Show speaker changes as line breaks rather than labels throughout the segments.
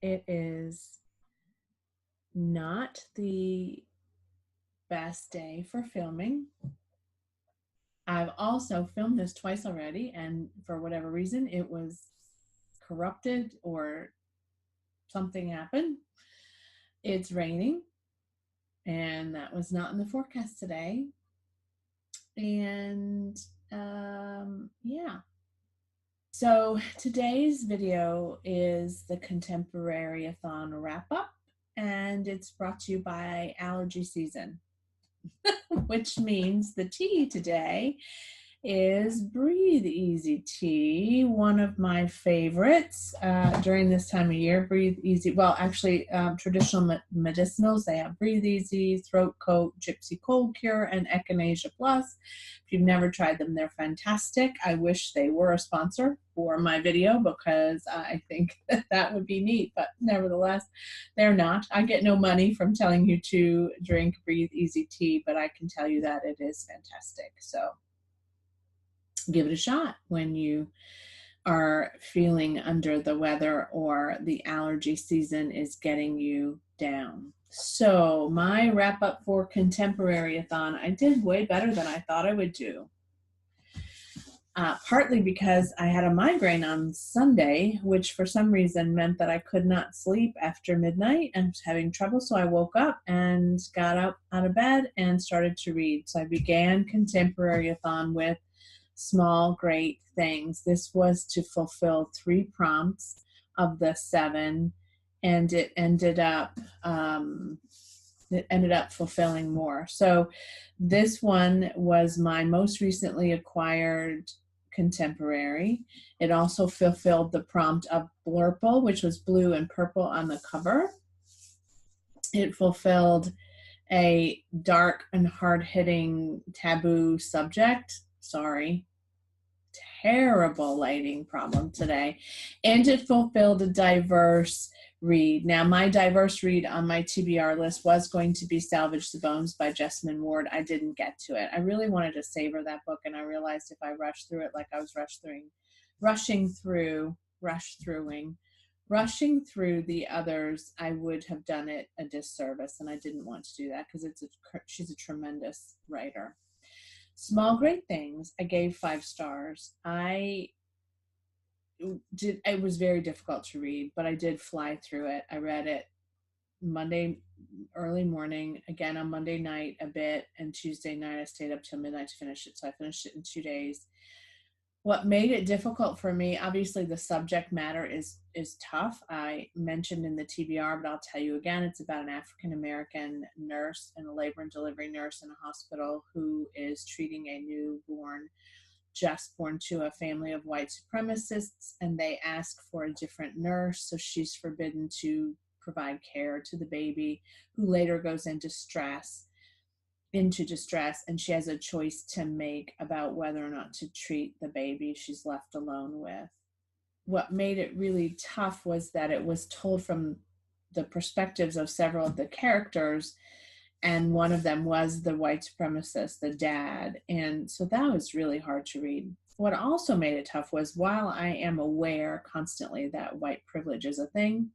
It is not the best day for filming. I've also filmed this twice already, and for whatever reason, it was corrupted or something happened. It's raining, and that was not in the forecast today. And yeah. So today's video is the Contemporary-A-Thon wrap-up, and it's brought to you by allergy season, which means the tea today is Breathe Easy tea, one of my favorites during this time of year. Breathe Easy, well, actually, traditional medicinals, they have Breathe Easy, Throat Coat, Gypsy Cold Cure, and Echinacea Plus. If you've never tried them, they're fantastic. I wish they were a sponsor for my video because I think that would be neat, but nevertheless, they're not. I get no money from telling you to drink Breathe Easy tea, but I can tell you that it is fantastic. So give it a shot when you are feeling under the weather or the allergy season is getting you down. So my wrap up for Contemporary-A-Thon, I did way better than I thought I would do. Partly because I had a migraine on Sunday, which for some reason meant that I could not sleep after midnight and was having trouble. So I woke up and got up out of bed and started to read. So I began Contemporary-A-Thon with Small Great Things. This was to fulfill 3 prompts of the 7, and it ended up fulfilling more. So this one was my most recently acquired contemporary. It also fulfilled the prompt of Blurple, which was blue and purple on the cover. It fulfilled a dark and hard-hitting taboo subject. Sorry, terrible lighting problem today. And it fulfilled a diverse read. Now, my diverse read on my TBR list was going to be Salvage the Bones by Jessamine Ward. I didn't get to it. I really wanted to savor that book, and I realized if I rushed through it like I was rushing through the others, I would have done it a disservice, and I didn't want to do that because she's a tremendous writer. Small Great Things, I gave 5 stars. It was very difficult to read, but I did fly through it. I read it Monday early morning, again on Monday night a bit, and Tuesday night I stayed up till midnight to finish it. So I finished it in 2 days. What made it difficult for me, obviously the subject matter is tough. I mentioned in the TBR, but I'll tell you again, it's about an African-American nurse and a labor and delivery nurse in a hospital who is treating a newborn, just born to a family of white supremacists, and they ask for a different nurse, so she's forbidden to provide care to the baby, who later goes into distress, and she has a choice to make about whether or not to treat the baby she's left alone with. What made it really tough was that it was told from the perspectives of several of the characters, and one of them was the white supremacist, the dad, and so that was really hard to read. What also made it tough was, while I am aware constantly that white privilege is a thing,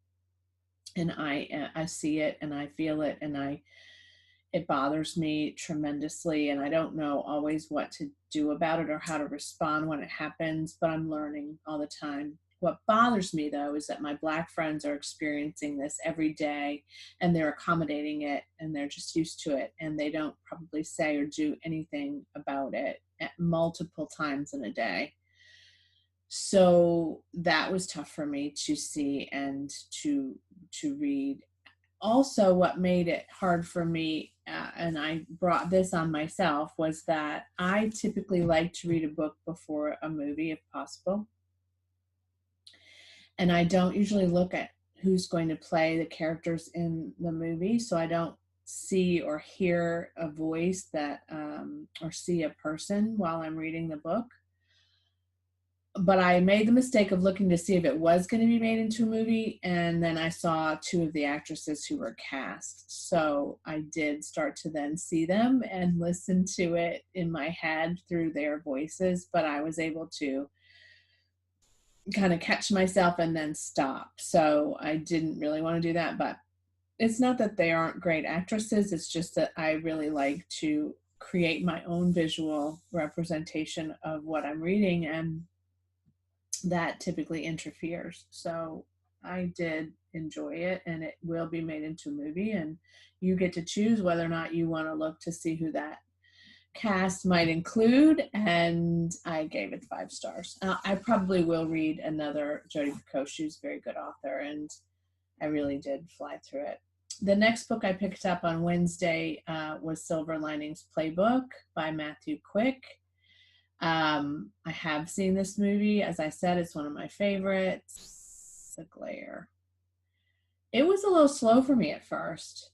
and I see it and I feel it, and it bothers me tremendously, and I don't know always what to do about it or how to respond when it happens, but I'm learning all the time. What bothers me, though, is that my Black friends are experiencing this every day, and they're accommodating it, and they're just used to it, and they don't probably say or do anything about it at multiple times in a day. So that was tough for me to see and to read. Also, what made it hard for me, and I brought this on myself, was that I typically like to read a book before a movie if possible. And I don't usually look at who's going to play the characters in the movie, so I don't see or hear a voice that, or see a person while I'm reading the book. But I made the mistake of looking to see if it was going to be made into a movie, and then I saw 2 of the actresses who were cast. So I did start to then see them and listen to it in my head through their voices, but I was able to kind of catch myself and then stop. So I didn't really want to do that, but it's not that they aren't great actresses. It's just that I really like to create my own visual representation of what I'm reading, and that typically interferes. So I did enjoy it, and it will be made into a movie, and you get to choose whether or not you want to look to see who that cast might include, and I gave it 5 stars. I probably will read another Jodi Picoult. She's a very good author, and I really did fly through it. The next book I picked up on Wednesday was Silver Linings Playbook by Matthew Quick. I have seen this movie. As I said, it's one of my favorites. The glare. It was a little slow for me at first.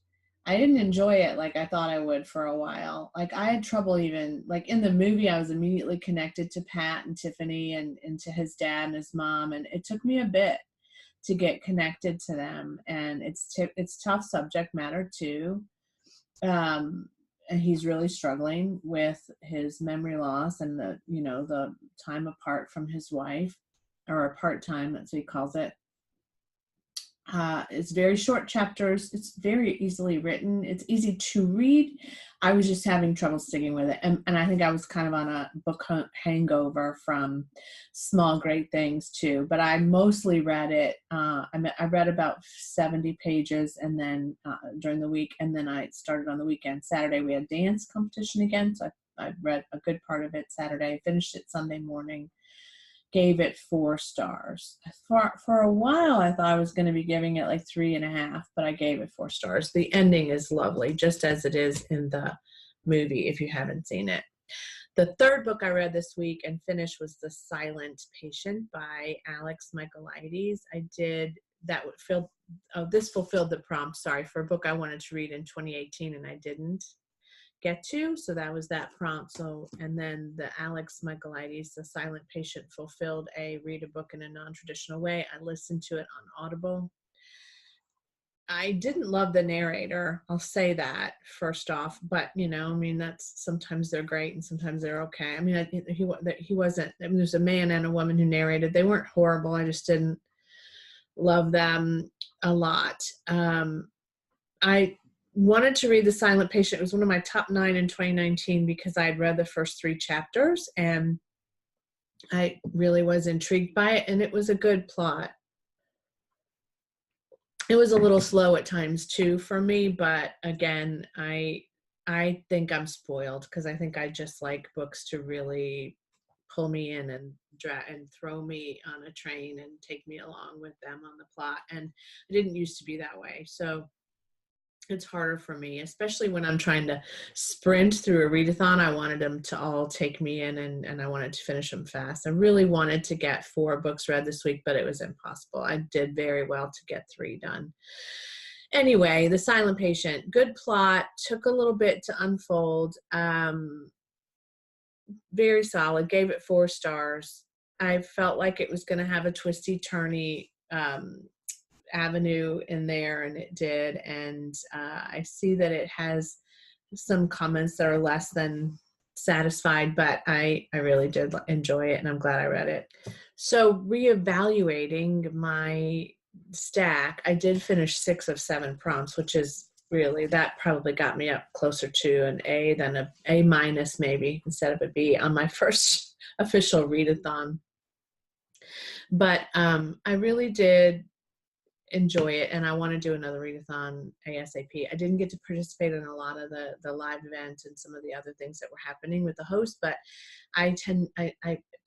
I didn't enjoy it like I thought I would for a while. Like I had trouble even, like in the movie, I was immediately connected to Pat and Tiffany and to his dad and his mom. And it took me a bit to get connected to them. And it's tough subject matter too. And he's really struggling with his memory loss and the time apart from his wife, or part time, that's what he calls it. It's very short chapters. It's very easily written. It's easy to read. I was just having trouble sticking with it. And I think I was kind of on a book hangover from Small Great Things too. But I mostly read it. I read about 70 pages and then during the week. And then I started on the weekend. Saturday we had dance competition again. So I read a good part of it Saturday. I finished it Sunday morning. Gave it 4 stars. For a while, I thought I was going to be giving it like 3.5, but I gave it 4 stars. The ending is lovely, just as it is in the movie, if you haven't seen it. The third book I read this week and finished was The Silent Patient by Alex Michaelides. This fulfilled the prompt, for a book I wanted to read in 2018 and I didn't get to, so that was that prompt. And then the Alex Michaelides, The Silent Patient, fulfilled a read a book in a non-traditional way. I listened to it on Audible. I didn't love the narrator, I'll say that first off, but that's sometimes they're great and sometimes they're okay. I mean, he wasn't, there's a man and a woman who narrated. They weren't horrible. I just didn't love them a lot. I wanted to read The Silent Patient. It was one of my top 9 in 2019 because I had read the first 3 chapters and I really was intrigued by it, and it was a good plot. It was a little slow at times too for me, but again, I think I'm spoiled because I think I just like books to really pull me in and throw me on a train and take me along with them on the plot. And I didn't used to be that way. So it's harder for me, especially when I'm trying to sprint through a readathon. I wanted them to all take me in and I wanted to finish them fast. I really wanted to get 4 books read this week, but it was impossible. I did very well to get 3 done. Anyway, The Silent Patient, good plot, took a little bit to unfold. Very solid, gave it 4 stars. I felt like it was going to have a twisty, turny avenue in there, and it did. And I see that it has some comments that are less than satisfied, but I really did enjoy it, and I'm glad I read it. So reevaluating my stack, I did finish 6 of 7 prompts, which is really, that probably got me up closer to an A than a A- maybe instead of a B on my first official readathon. But I really did enjoy it, and I want to do another readathon ASAP. I didn't get to participate in a lot of the live events and some of the other things that were happening with the host, but I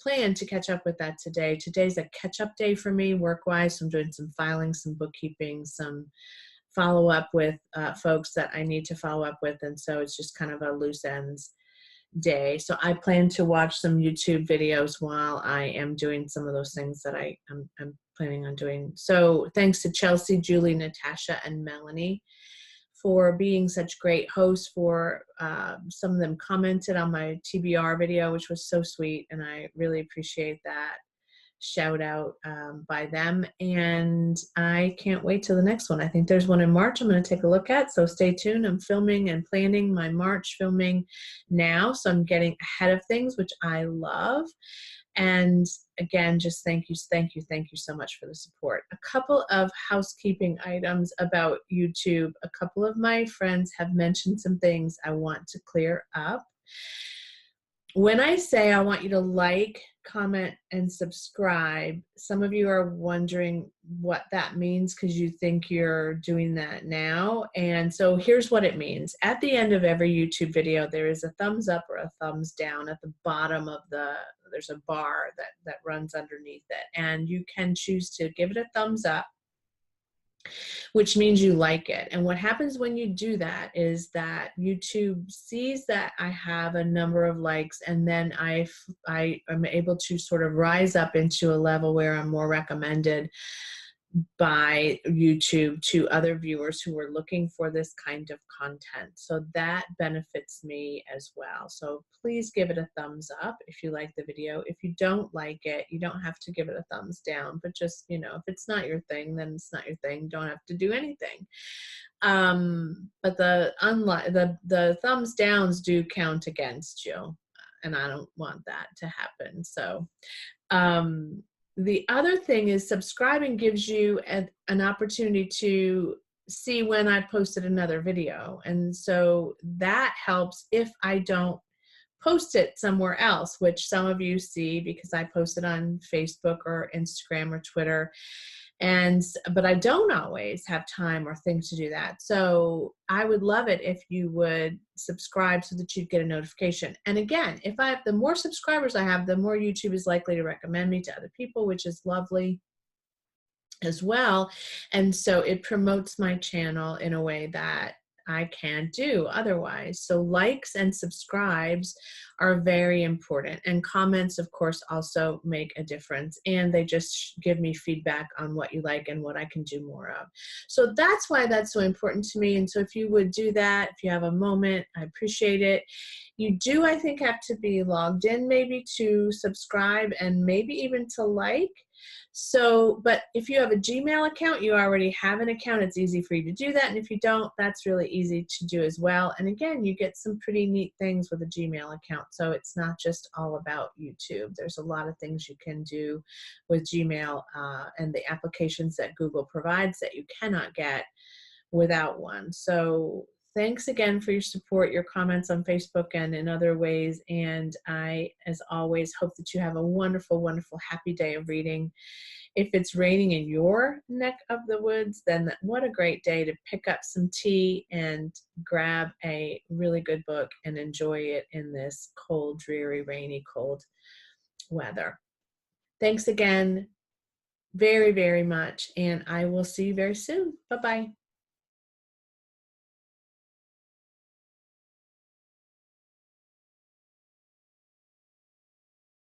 plan to catch up with that today. Today's a catch-up day for me work-wise, so I'm doing some filing, some bookkeeping, some follow-up with folks that I need to follow up with, and so it's just kind of a loose ends day. So I plan to watch some YouTube videos while I am doing some of those things that I'm planning on doing. So thanks to Chelsea, Julie, Natasha, and Melanie for being such great hosts. For some of them commented on my TBR video, which was so sweet, and I really appreciate that. shout out by them. And I can't wait till the next one. I think there's one in March I'm going to take a look at, so stay tuned. I'm filming and planning my March filming now, so I'm getting ahead of things, which I love. And again, just thank you so much for the support. A couple of housekeeping items about YouTube. A couple of my friends have mentioned some things I want to clear up. When I say I want you to like, comment, and subscribe, some of you are wondering what that means because you think you're doing that now. And so here's what it means. At the end of every YouTube video, there is a thumbs up or a thumbs down. At the bottom of there's a bar that runs underneath it. And you can choose to give it a thumbs up, which means you like it. And what happens when you do that is that YouTube sees that I have a number of likes, and then I am able to sort of rise up into a level where I'm more recommended by YouTube to other viewers who are looking for this kind of content. So that benefits me as well. So please give it a thumbs up if you like the video. If you don't like it, you don't have to give it a thumbs down, but just, you know, if it's not your thing, then it's not your thing. You don't have to do anything. But the thumbs downs do count against you, and I don't want that to happen. So the other thing is subscribing gives you an opportunity to see when I posted another video. And so that helps if I don't post it somewhere else, which some of you see because I post it on Facebook or Instagram or Twitter. But I don't always have time or things to do that. So I would love it if you would subscribe so that you'd get a notification. And again, the more subscribers I have, the more YouTube is likely to recommend me to other people, which is lovely as well. And so it promotes my channel in a way that I can't do otherwise. So likes and subscribes are very important, and comments of course also make a difference, and they just give me feedback on what you like and what I can do more of. So that's why that's so important to me. And so if you would do that, if you have a moment, I appreciate it. You do, I think, have to be logged in maybe to subscribe and maybe even to like. So, but if you have a Gmail account, you already have an account, it's easy for you to do that. And if you don't, that's really easy to do as well. And again, you get some pretty neat things with a Gmail account. So it's not just all about YouTube. There's a lot of things you can do with Gmail and the applications that Google provides that you cannot get without one. So thanks again for your support, your comments on Facebook and in other ways. And I, as always, hope that you have a wonderful, wonderful, happy day of reading. If it's raining in your neck of the woods, then what a great day to pick up some tea and grab a really good book and enjoy it in this cold, dreary, rainy, cold weather. Thanks again very, very much. And I will see you very soon. Bye-bye.